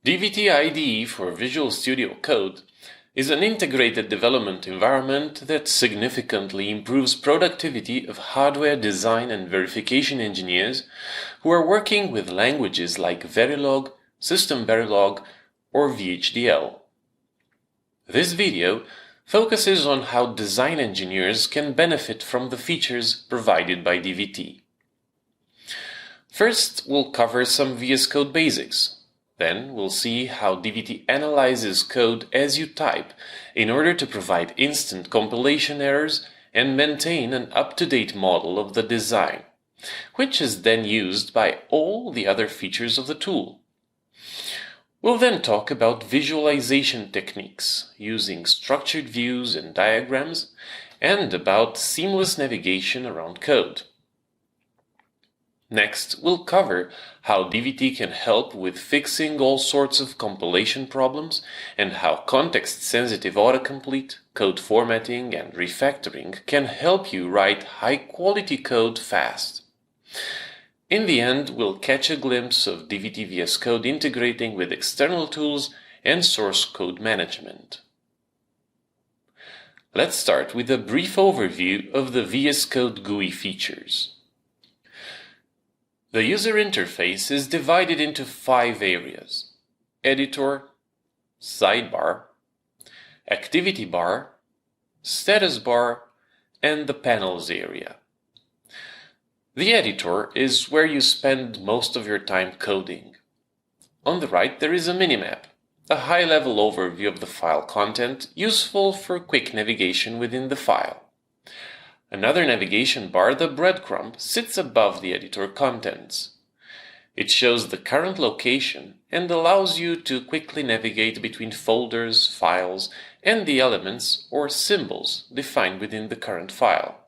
DVT IDE for Visual Studio Code is an integrated development environment that significantly improves productivity of hardware design and verification engineers who are working with languages like Verilog, SystemVerilog, or VHDL. This video focuses on how design engineers can benefit from the features provided by DVT. First, we'll cover some VS Code basics. Then we'll see how DVT analyzes code as you type in order to provide instant compilation errors and maintain an up-to-date model of the design, which is then used by all the other features of the tool. We'll then talk about visualization techniques using structured views and diagrams, and about seamless navigation around code. Next, we'll cover how DVT can help with fixing all sorts of compilation problems and how context-sensitive autocomplete, code formatting, and refactoring can help you write high-quality code fast. In the end, we'll catch a glimpse of DVT VS Code integrating with external tools and source code management. Let's start with a brief overview of the VS Code GUI features. The user interface is divided into 5 areas: editor, sidebar, activity bar, status bar, and the panels area. The editor is where you spend most of your time coding. On the right there is a minimap, a high-level overview of the file content useful for quick navigation within the file. Another navigation bar, the breadcrumb, sits above the editor contents. It shows the current location and allows you to quickly navigate between folders, files, and the elements or symbols defined within the current file.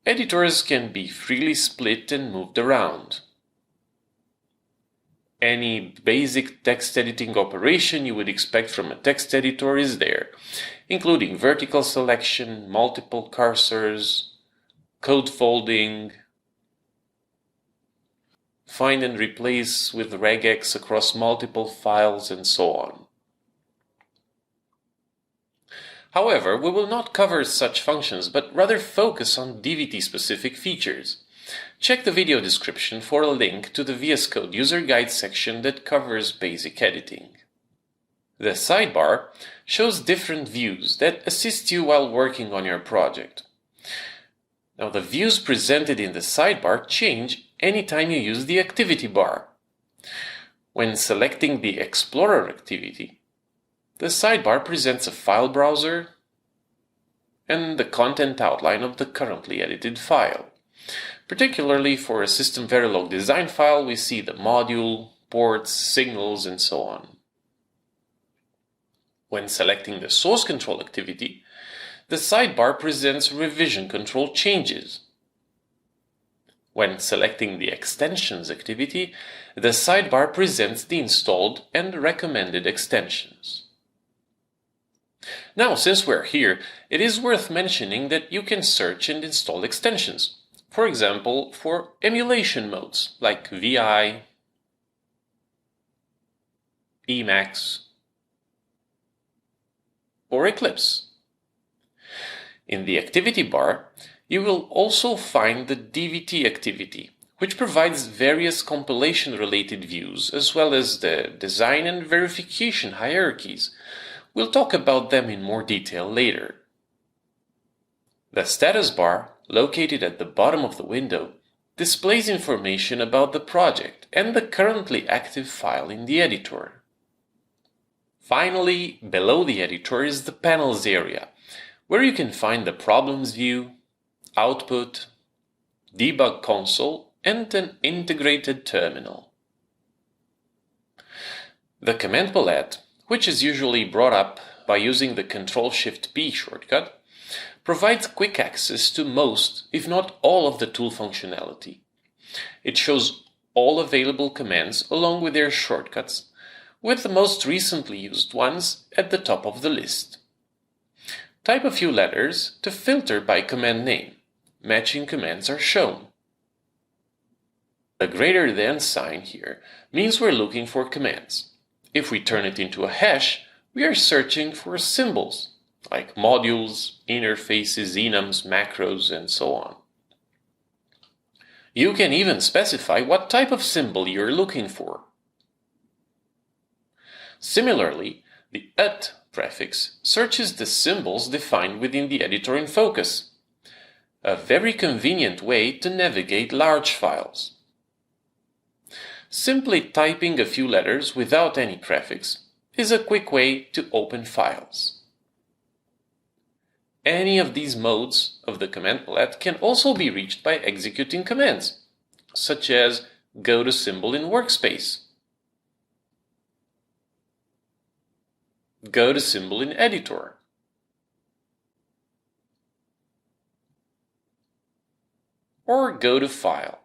Editors can be freely split and moved around. Any basic text editing operation you would expect from a text editor is there, including vertical selection, multiple cursors, code folding, find and replace with regex across multiple files, and so on. However, we will not cover such functions, but rather focus on DVT-specific features. Check the video description for a link to the VS Code user guide section that covers basic editing. The sidebar shows different views that assist you while working on your project. Now, the views presented in the sidebar change anytime you use the activity bar. When selecting the Explorer activity, the sidebar presents a file browser and the content outline of the currently edited file. Particularly for a SystemVerilog design file, we see the module, ports, signals, and so on. When selecting the source control activity, the sidebar presents revision control changes. When selecting the extensions activity, the sidebar presents the installed and recommended extensions. Now, since we're here, it is worth mentioning that you can search and install extensions. For example, for emulation modes like VI, Emacs, or Eclipse. In the activity bar, you will also find the DVT activity, which provides various compilation-related views as well as the design and verification hierarchies. We'll talk about them in more detail later. The status bar, located at the bottom of the window, displays information about the project and the currently active file in the editor. Finally, below the editor is the panels area, where you can find the problems view, output, debug console, and an integrated terminal. The command palette, which is usually brought up by using the Ctrl-Shift-P shortcut, provides quick access to most, if not all, of the tool functionality. It shows all available commands along with their shortcuts, with the most recently used ones at the top of the list. Type a few letters to filter by command name. Matching commands are shown. The greater than sign here means we're looking for commands. If we turn it into a hash, we are searching for symbols, like modules, interfaces, enums, macros, and so on. You can even specify what type of symbol you're looking for. Similarly, the ut prefix searches the symbols defined within the editor in focus, a very convenient way to navigate large files. Simply typing a few letters without any prefix is a quick way to open files. Any of these modes of the command palette can also be reached by executing commands, such as go to symbol in workspace, go to symbol in editor, or go to file.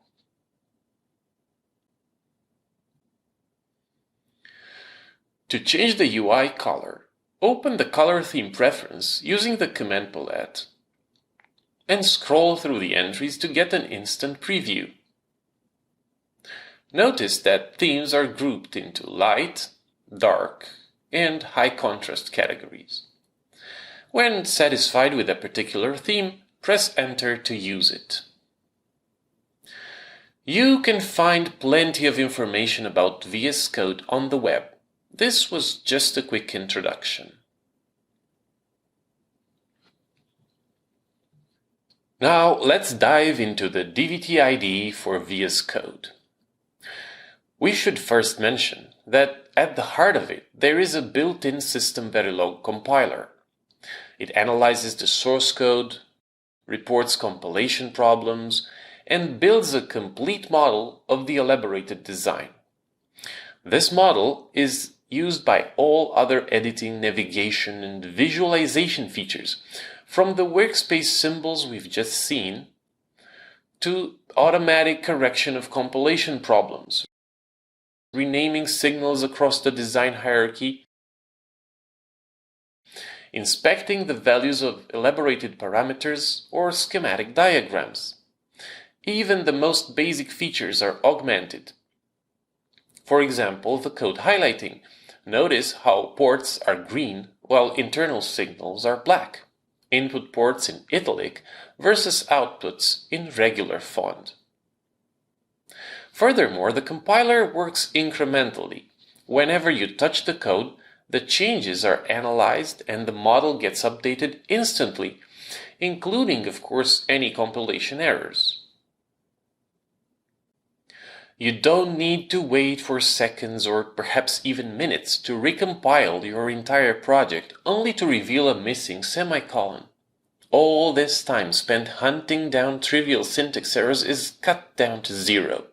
To change the UI color, open the color theme preference using the command palette and scroll through the entries to get an instant preview. Notice that themes are grouped into light, dark, and high contrast categories. When satisfied with a particular theme, press Enter to use it. You can find plenty of information about VS Code on the web. This was just a quick introduction. Now let's dive into the DVT IDE for VS Code. We should first mention that at the heart of it there is a built-in SystemVerilog compiler. It analyzes the source code, reports compilation problems, and builds a complete model of the elaborated design. This model is used by all other editing, navigation, and visualization features, from the workspace symbols we've just seen to automatic correction of compilation problems, renaming signals across the design hierarchy, inspecting the values of elaborated parameters or schematic diagrams. Even the most basic features are augmented. For example, the code highlighting. Notice how ports are green while internal signals are black. Input ports in italic versus outputs in regular font. Furthermore, the compiler works incrementally. Whenever you touch the code, the changes are analyzed and the model gets updated instantly, including, of course, any compilation errors. You don't need to wait for seconds or perhaps even minutes to recompile your entire project only to reveal a missing semicolon. All this time spent hunting down trivial syntax errors is cut down to zero.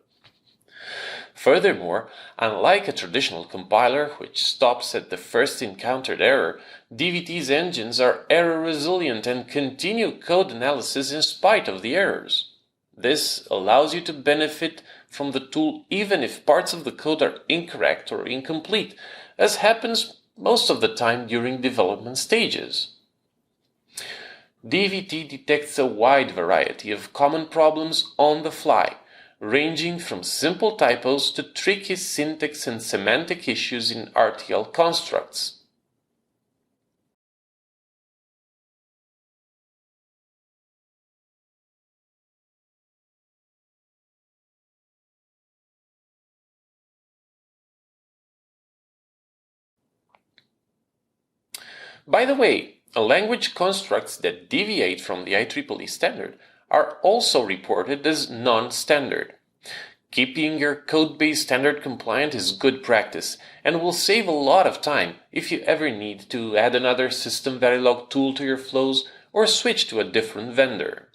Furthermore, unlike a traditional compiler which stops at the first encountered error, DVT's engines are error resilient and continue code analysis in spite of the errors. This allows you to benefit from the tool even if parts of the code are incorrect or incomplete, as happens most of the time during development stages. DVT detects a wide variety of common problems on the fly, ranging from simple typos to tricky syntax and semantic issues in RTL constructs. By the way, language constructs that deviate from the IEEE standard are also reported as non-standard. Keeping your codebase standard compliant is good practice and will save a lot of time if you ever need to add another SystemVerilog tool to your flows or switch to a different vendor.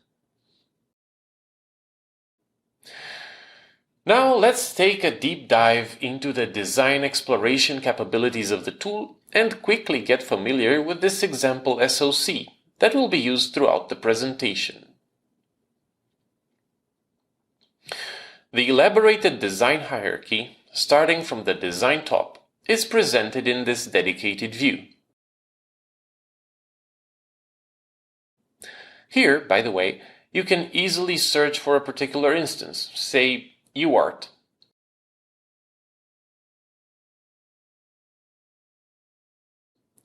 Now let's take a deep dive into the design exploration capabilities of the tool and quickly get familiar with this example SOC that will be used throughout the presentation. The elaborated design hierarchy, starting from the design top, is presented in this dedicated view. Here, by the way, you can easily search for a particular instance. Say UART.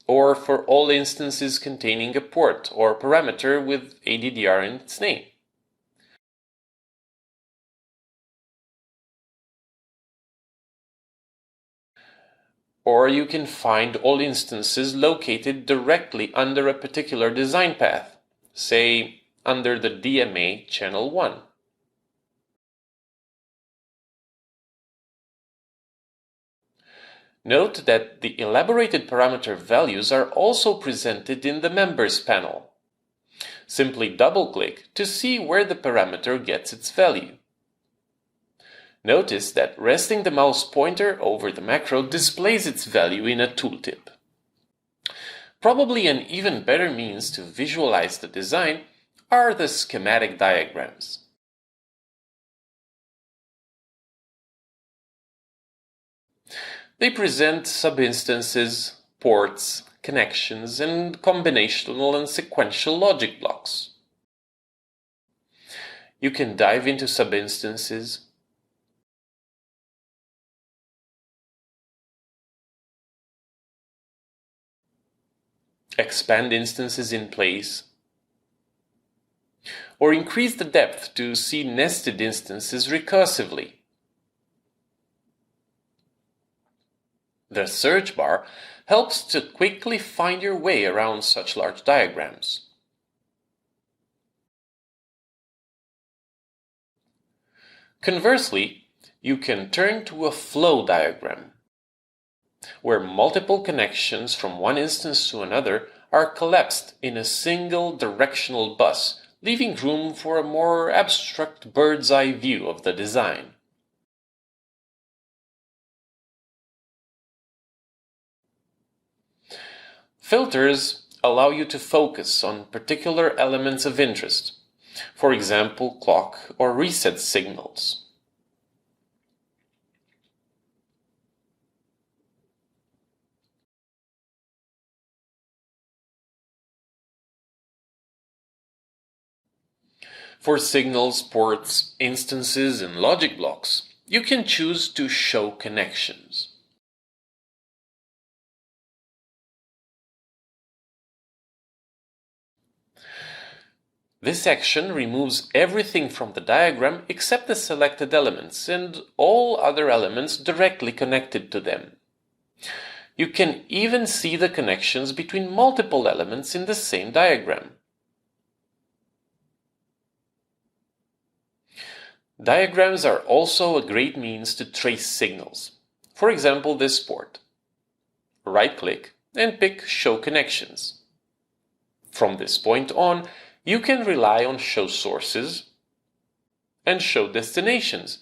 Or for all instances containing a port or parameter with ADDR in its name. Or you can find all instances located directly under a particular design path, say under the DMA channel 1. Note that the elaborated parameter values are also presented in the Members panel. Simply double-click to see where the parameter gets its value. Notice that resting the mouse pointer over the macro displays its value in a tooltip. Probably an even better means to visualize the design are the schematic diagrams. They present subinstances, ports, connections, and combinational and sequential logic blocks. You can dive into subinstances, expand instances in place, or increase the depth to see nested instances recursively. The search bar helps to quickly find your way around such large diagrams. Conversely, you can turn to a flow diagram, where multiple connections from one instance to another are collapsed in a single directional bus, leaving room for a more abstract bird's-eye view of the design. Filters allow you to focus on particular elements of interest, for example, clock or reset signals. For signals, ports, instances, and logic blocks, you can choose to show connections. This action removes everything from the diagram except the selected elements and all other elements directly connected to them. You can even see the connections between multiple elements in the same diagram. Diagrams are also a great means to trace signals. For example, this port. Right-click and pick Show Connections. From this point on, you can rely on Show Sources and Show Destinations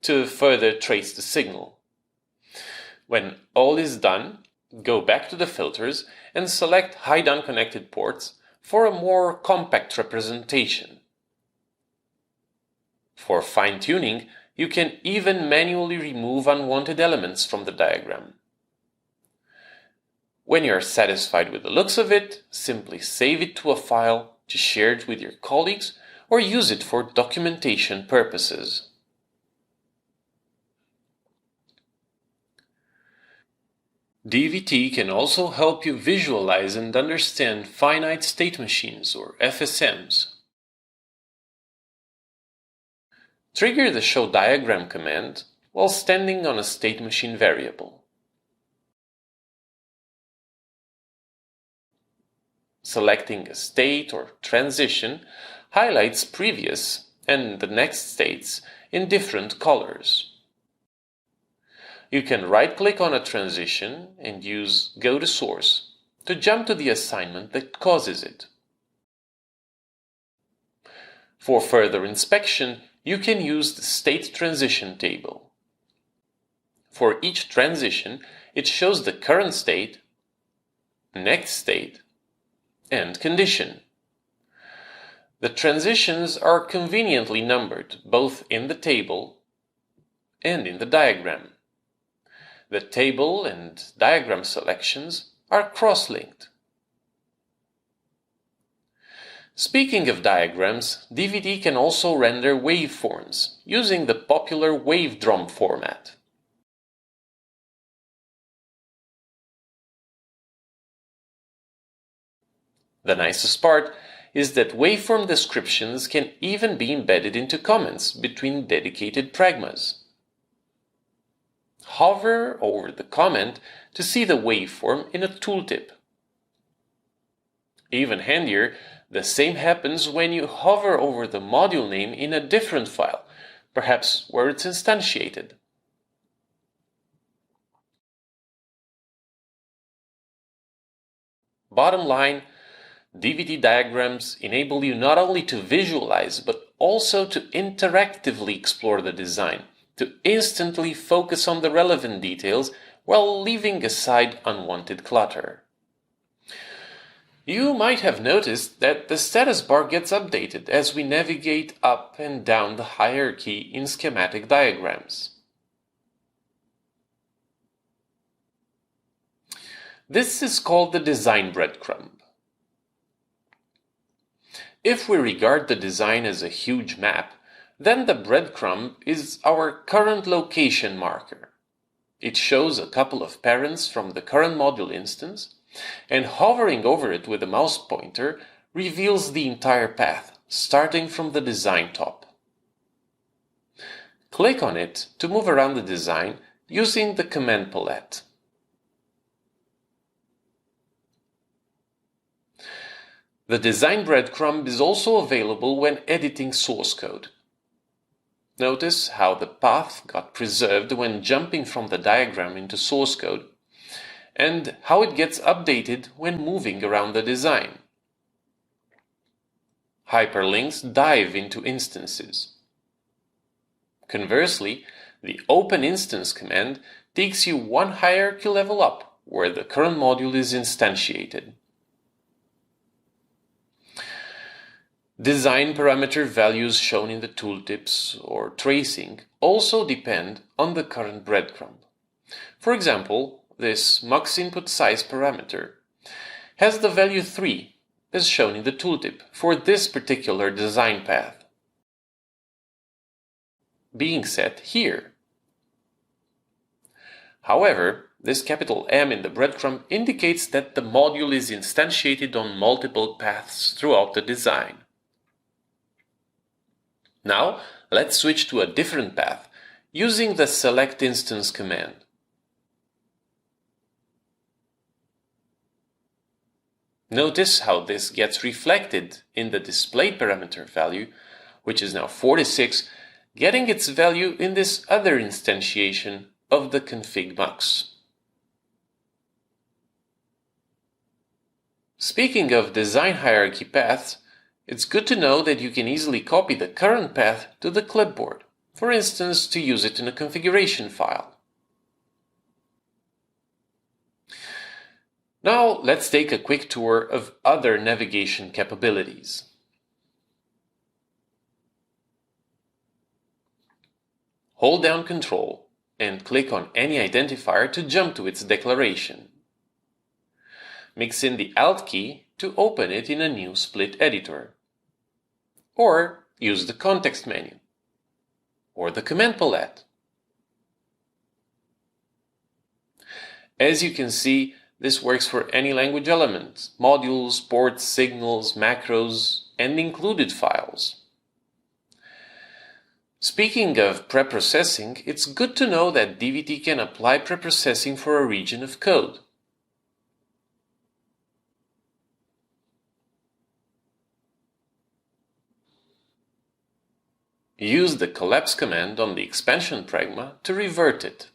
to further trace the signal. When all is done, go back to the filters and select Hide Unconnected Ports for a more compact representation. For fine-tuning, you can even manually remove unwanted elements from the diagram. When you are satisfied with the looks of it, simply save it to a file to share it with your colleagues or use it for documentation purposes. DVT can also help you visualize and understand finite state machines or FSMs. Trigger the Show Diagram command while standing on a state machine variable. Selecting a state or transition highlights previous and the next states in different colors. You can right-click on a transition and use Go to Source to jump to the assignment that causes it. For further inspection, you can use the State Transition table. For each transition, it shows the current state, next state, and condition. The transitions are conveniently numbered both in the table and in the diagram. The table and diagram selections are cross-linked. Speaking of diagrams, DVT can also render waveforms using the popular wavedrom format. The nicest part is that waveform descriptions can even be embedded into comments between dedicated pragmas. Hover over the comment to see the waveform in a tooltip. Even handier, the same happens when you hover over the module name in a different file, perhaps where it's instantiated. Bottom line, DVT diagrams enable you not only to visualize but also to interactively explore the design, to instantly focus on the relevant details while leaving aside unwanted clutter. You might have noticed that the status bar gets updated as we navigate up and down the hierarchy in schematic diagrams. This is called the design breadcrumb. If we regard the design as a huge map, then the breadcrumb is our current location marker. It shows a couple of parents from the current module instance, and hovering over it with a mouse pointer reveals the entire path, starting from the design top. Click on it to move around the design using the command palette. The design breadcrumb is also available when editing source code. Notice how the path got preserved when jumping from the diagram into source code, and how it gets updated when moving around the design. Hyperlinks dive into instances. Conversely, the open instance command takes you one hierarchy level up, where the current module is instantiated. Design parameter values shown in the tooltips or tracing also depend on the current breadcrumb. For example, this mux input size parameter has the value 3 as shown in the tooltip for this particular design path, being set here. However, this capital M in the breadcrumb indicates that the module is instantiated on multiple paths throughout the design. Now, let's switch to a different path using the select instance command. Notice how this gets reflected in the displayed parameter value, which is now 46, getting its value in this other instantiation of the config mux. Speaking of design hierarchy paths, it's good to know that you can easily copy the current path to the clipboard, for instance to use it in a configuration file. Now let's take a quick tour of other navigation capabilities. Hold down Ctrl and click on any identifier to jump to its declaration. Mix in the Alt key to open it in a new split editor. Or use the context menu, or the command palette. As you can see, this works for any language element, modules, ports, signals, macros, and included files. Speaking of preprocessing, it's good to know that DVT can apply preprocessing for a region of code. Use the collapse command on the expansion pragma to revert it.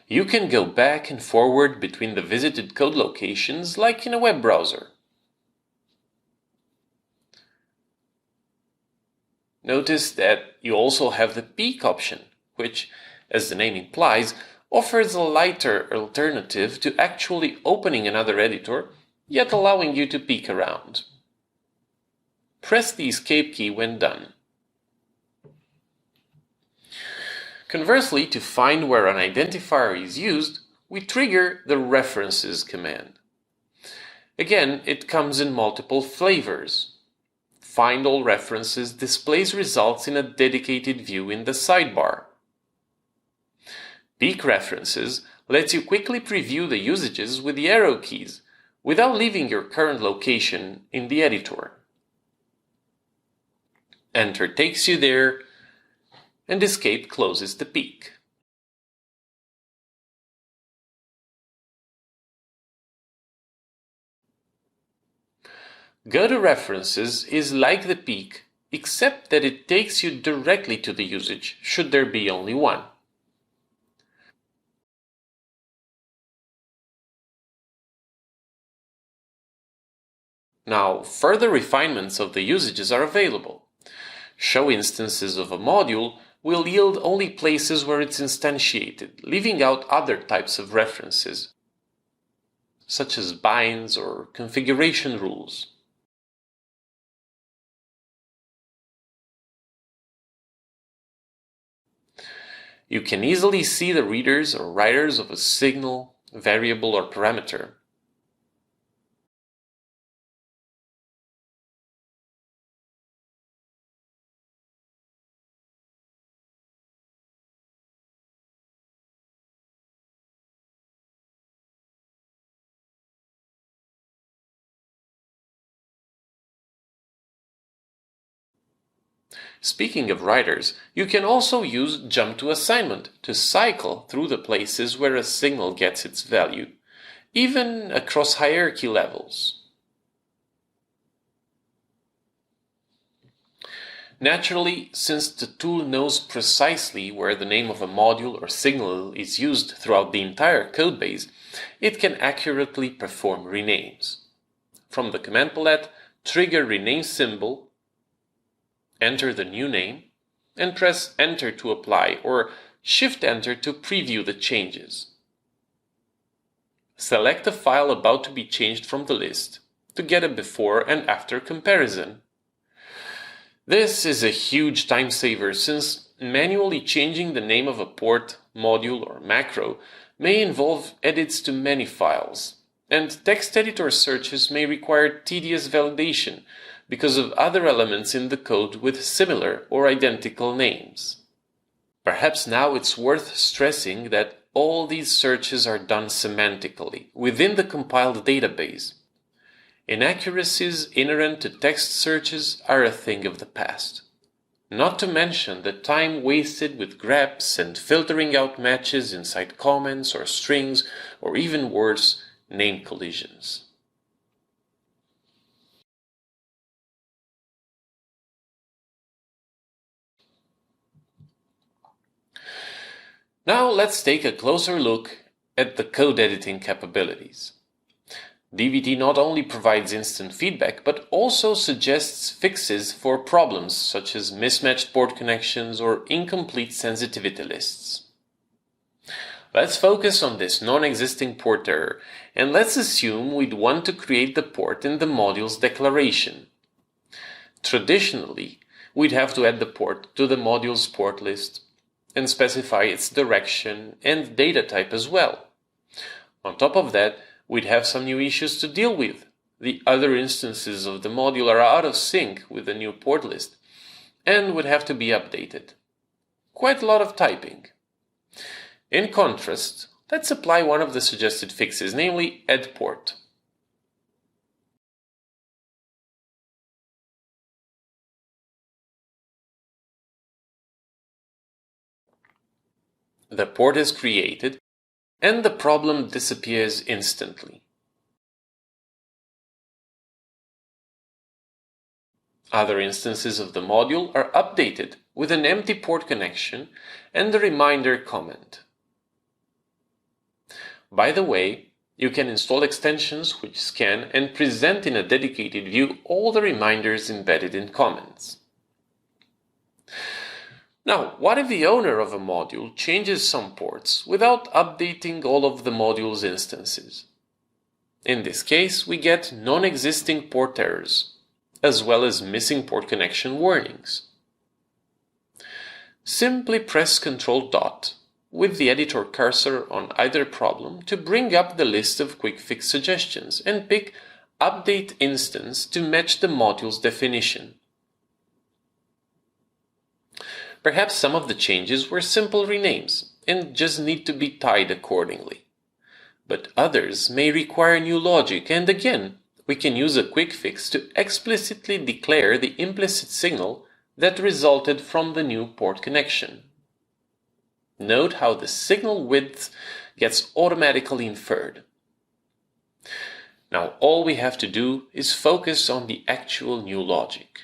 You can go back and forward between the visited code locations like in a web browser. Notice that you also have the peek option, which, as the name implies, offers a lighter alternative to actually opening another editor, yet allowing you to peek around. Press the escape key when done. Conversely, to find where an identifier is used, we trigger the references command. Again, it comes in multiple flavors. Find All References displays results in a dedicated view in the sidebar. Peek References lets you quickly preview the usages with the arrow keys without leaving your current location in the editor. Enter takes you there, and Escape closes the peek. Go to References is like the peek, except that it takes you directly to the usage, should there be only one. Now, further refinements of the usages are available. Show instances of a module will yield only places where it's instantiated, leaving out other types of references, such as binds or configuration rules. You can easily see the readers or writers of a signal, variable, or parameter. Speaking of writers, you can also use Jump to Assignment to cycle through the places where a signal gets its value, even across hierarchy levels. Naturally, since the tool knows precisely where the name of a module or signal is used throughout the entire codebase, it can accurately perform renames. From the command palette, trigger rename symbol, enter the new name, and press Enter to apply or Shift-Enter to preview the changes. Select the file about to be changed from the list to get a before and after comparison. This is a huge time saver since manually changing the name of a port, module, or macro may involve edits to many files, and text editor searches may require tedious validation because of other elements in the code with similar or identical names. Perhaps now it's worth stressing that all these searches are done semantically within the compiled database. Inaccuracies inherent to text searches are a thing of the past. Not to mention the time wasted with greps and filtering out matches inside comments or strings, or even worse, name collisions. Now let's take a closer look at the code editing capabilities. DVT not only provides instant feedback, but also suggests fixes for problems such as mismatched port connections or incomplete sensitivity lists. Let's focus on this non-existing port error, and let's assume we'd want to create the port in the module's declaration. Traditionally, we'd have to add the port to the module's port list and specify its direction and data type as well. On top of that, we'd have some new issues to deal with. The other instances of the module are out of sync with the new port list and would have to be updated. Quite a lot of typing. In contrast, let's apply one of the suggested fixes, namely add port. The port is created, and the problem disappears instantly. Other instances of the module are updated with an empty port connection and a reminder comment. By the way, you can install extensions which scan and present in a dedicated view all the reminders embedded in comments. Now, what if the owner of a module changes some ports without updating all of the module's instances? In this case, we get non-existing port errors, as well as missing port connection warnings. Simply press Ctrl- with the editor cursor on either problem to bring up the list of quick fix suggestions and pick update instance to match the module's definition. Perhaps some of the changes were simple renames and just need to be tied accordingly. But others may require new logic, and again, we can use a quick fix to explicitly declare the implicit signal that resulted from the new port connection. Note how the signal width gets automatically inferred. Now all we have to do is focus on the actual new logic.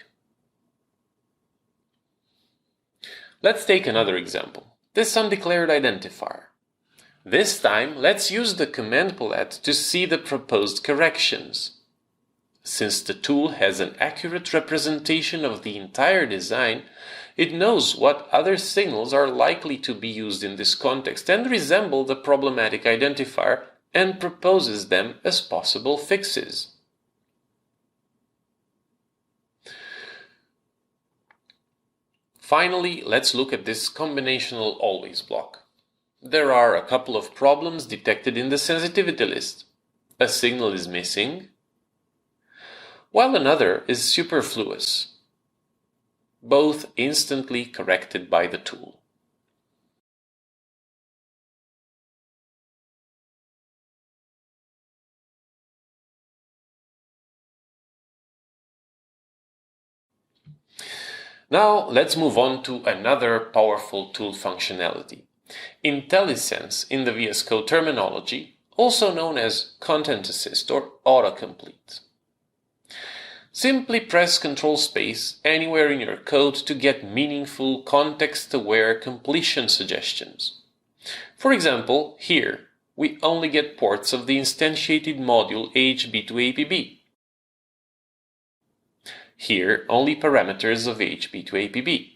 Let's take another example, this undeclared identifier. This time, let's use the command palette to see the proposed corrections. Since the tool has an accurate representation of the entire design, it knows what other signals are likely to be used in this context and resemble the problematic identifier and proposes them as possible fixes. Finally, let's look at this combinational always block. There are a couple of problems detected in the sensitivity list. A signal is missing, while another is superfluous. Both instantly corrected by the tool. Now let's move on to another powerful tool functionality. IntelliSense in the VS Code terminology, also known as Content Assist or Autocomplete. Simply press Ctrl Space anywhere in your code to get meaningful context-aware completion suggestions. For example, here we only get ports of the instantiated module AHB to APB. Here only parameters of AHB to APB.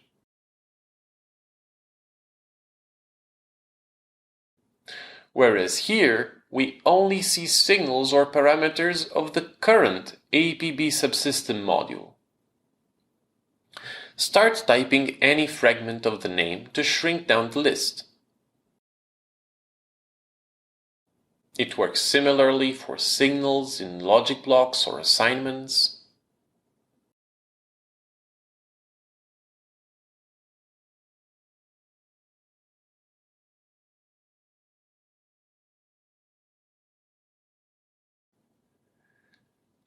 Whereas here, we only see signals or parameters of the current APB subsystem module. Start typing any fragment of the name to shrink down the list. It works similarly for signals in logic blocks or assignments.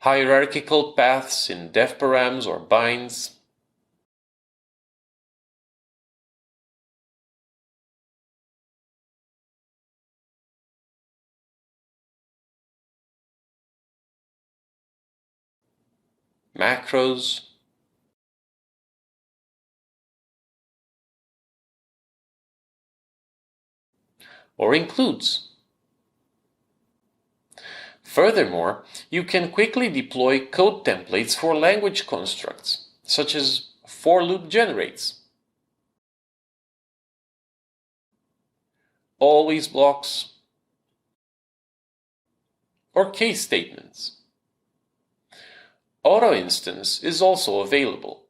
Hierarchical paths in def params or binds. Macros. Or includes. Furthermore, you can quickly deploy code templates for language constructs, such as for loop generates, always blocks, or case statements. Auto instance is also available.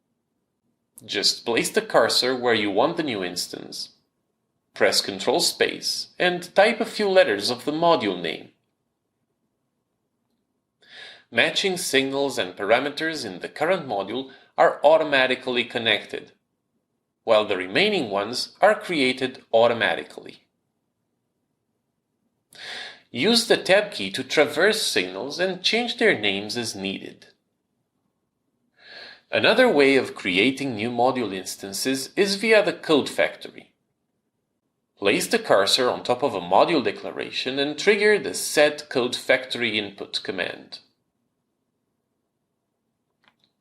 Just place the cursor where you want the new instance, press Ctrl Space, and type a few letters of the module name. Matching signals and parameters in the current module are automatically connected, while the remaining ones are created automatically. Use the Tab key to traverse signals and change their names as needed. Another way of creating new module instances is via the code factory. Place the cursor on top of a module declaration and trigger the set code factory input command.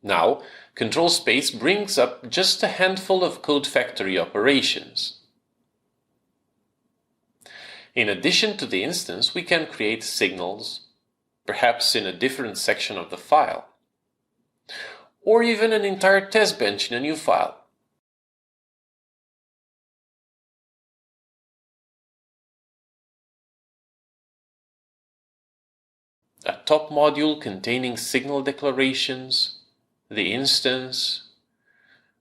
Now, Ctrl Space brings up just a handful of code factory operations. In addition to the instance, we can create signals, perhaps in a different section of the file, or even an entire test bench in a new file. A top module containing signal declarations, the instance,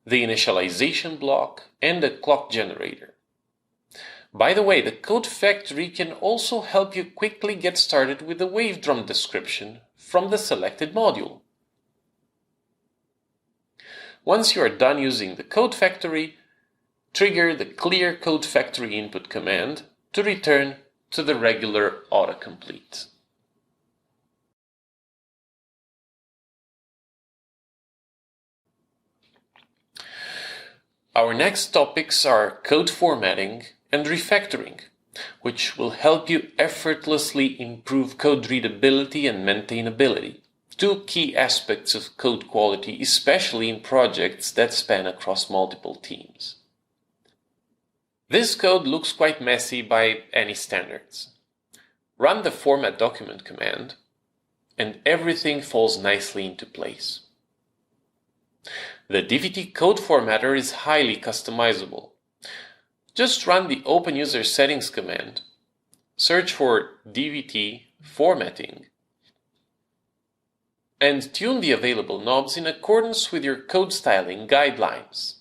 the initialization block, and the clock generator. By the way, the code factory can also help you quickly get started with the wave drum description, from the selected module. Once you are done using the code factory, trigger the clear code factory input command to return to the regular autocomplete. Our next topics are code formatting and refactoring, which will help you effortlessly improve code readability and maintainability, two key aspects of code quality, especially in projects that span across multiple teams. This code looks quite messy by any standards. Run the format document command, and everything falls nicely into place. The DVT code formatter is highly customizable. Just run the Open User Settings command, search for DVT formatting, and tune the available knobs in accordance with your code styling guidelines.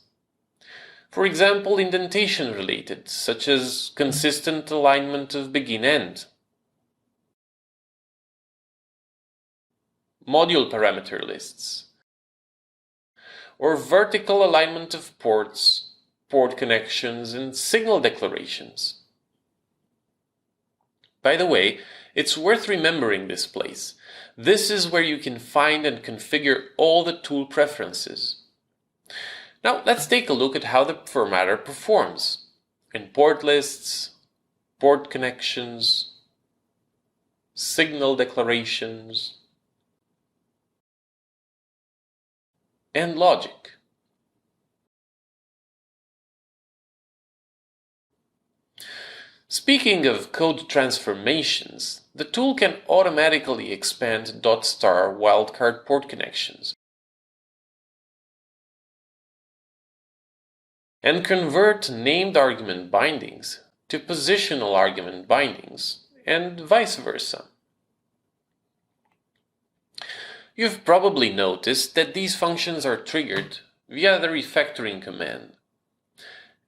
For example, indentation related, such as consistent alignment of begin-end, module parameter lists, or vertical alignment of ports, port connections, and signal declarations. By the way, it's worth remembering this place. This is where you can find and configure all the tool preferences. Now let's take a look at how the formatter performs in port lists, port connections, signal declarations, and logic. Speaking of code transformations, the tool can automatically expand .star wildcard port connections and convert named argument bindings to positional argument bindings, and vice versa. You've probably noticed that these functions are triggered via the refactoring command.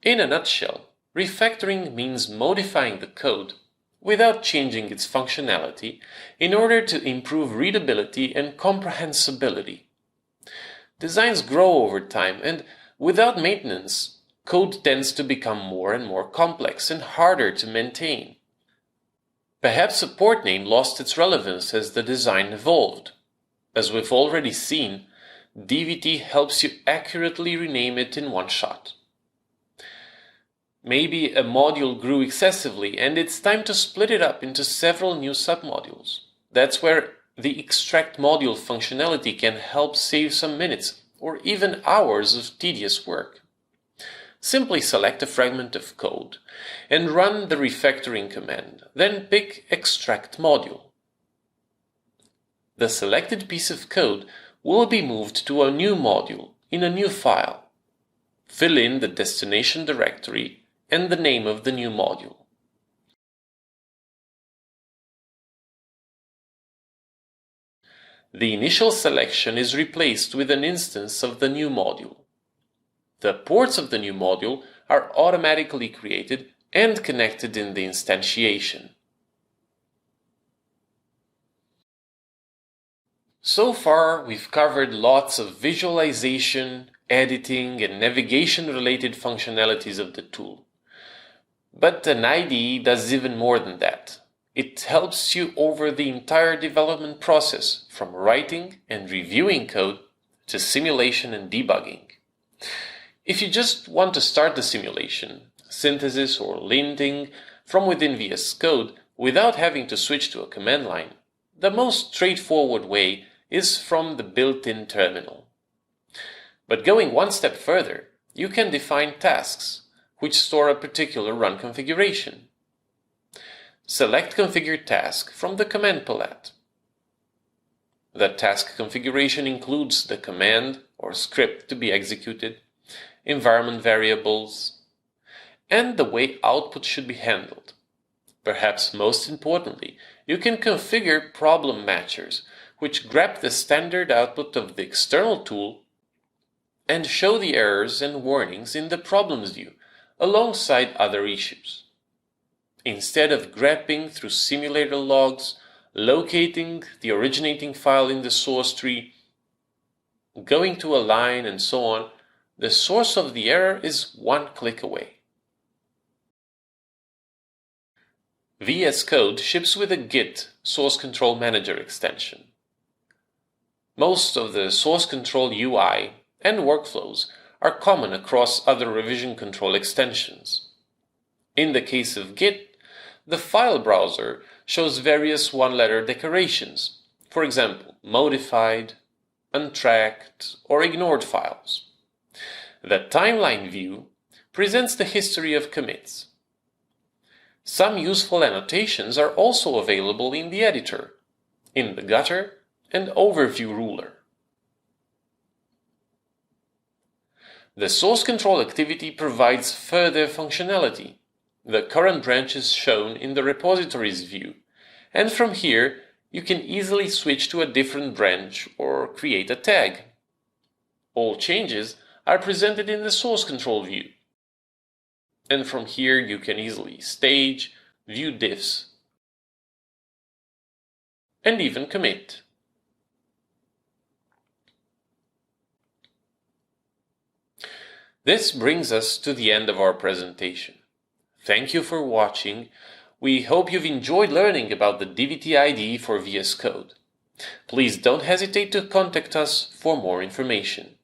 In a nutshell, refactoring means modifying the code without changing its functionality in order to improve readability and comprehensibility. Designs grow over time, and without maintenance, code tends to become more and more complex and harder to maintain. Perhaps a port name lost its relevance as the design evolved. As we've already seen, DVT helps you accurately rename it in one shot. Maybe a module grew excessively and it's time to split it up into several new submodules. That's where the extract module functionality can help save some minutes or even hours of tedious work. Simply select a fragment of code and run the refactoring command, then pick Extract Module. The selected piece of code will be moved to a new module in a new file. Fill in the destination directory and the name of the new module. The initial selection is replaced with an instance of the new module. The ports of the new module are automatically created and connected in the instantiation. So far, we've covered lots of visualization, editing, and navigation-related functionalities of the tool. But an IDE does even more than that. It helps you over the entire development process, from writing and reviewing code to simulation and debugging. If you just want to start the simulation, synthesis, or linting from within VS Code without having to switch to a command line, the most straightforward way is from the built-in terminal. But going one step further, you can define tasks, which store a particular run configuration. Select Configure Task from the command palette. The task configuration includes the command or script to be executed, environment variables, and the way output should be handled. Perhaps most importantly, you can configure problem matchers, which grab the standard output of the external tool and show the errors and warnings in the problems view alongside other issues. Instead of grabbing through simulator logs, locating the originating file in the source tree, going to a line, and so on, the source of the error is one click away. VS Code ships with a Git Source Control Manager extension. Most of the source control UI and workflows are common across other revision control extensions. In the case of Git, the file browser shows various one-letter decorations, for example, modified, untracked, or ignored files. The timeline view presents the history of commits. Some useful annotations are also available in the editor, in the gutter and overview ruler. The source control activity provides further functionality. The current branch is shown in the repositories view, and from here you can easily switch to a different branch or create a tag. All changes are presented in the source control view, and from here you can easily stage, view diffs, and even commit. This brings us to the end of our presentation. Thank you for watching. We hope you've enjoyed learning about the DVT IDE for VS Code. Please don't hesitate to contact us for more information.